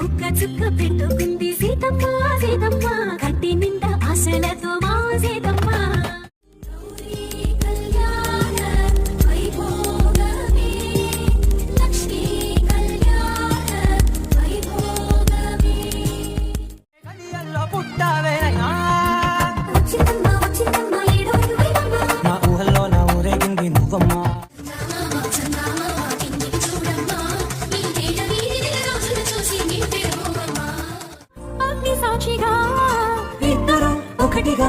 కుక్క చుక్క పెట్టుకుంది సీతమ్మ సీతమ్మ కంటి నిండా ఆశలతో మా సీతమ్మ గౌరీ కళ్యాణ వైభోగమే లక్ష్మీ కళ్యాణ వైభోగమే కడియల్లో పుట్టావేనయ్యా వచ్చిందమ్మ వచ్చిందమ్మ ఏడో వైభవ నా ఊహల్లో నా ఊరేగింది నువ్వమ్మా సాక్షిగా ఇద్దరు ఒకటిగా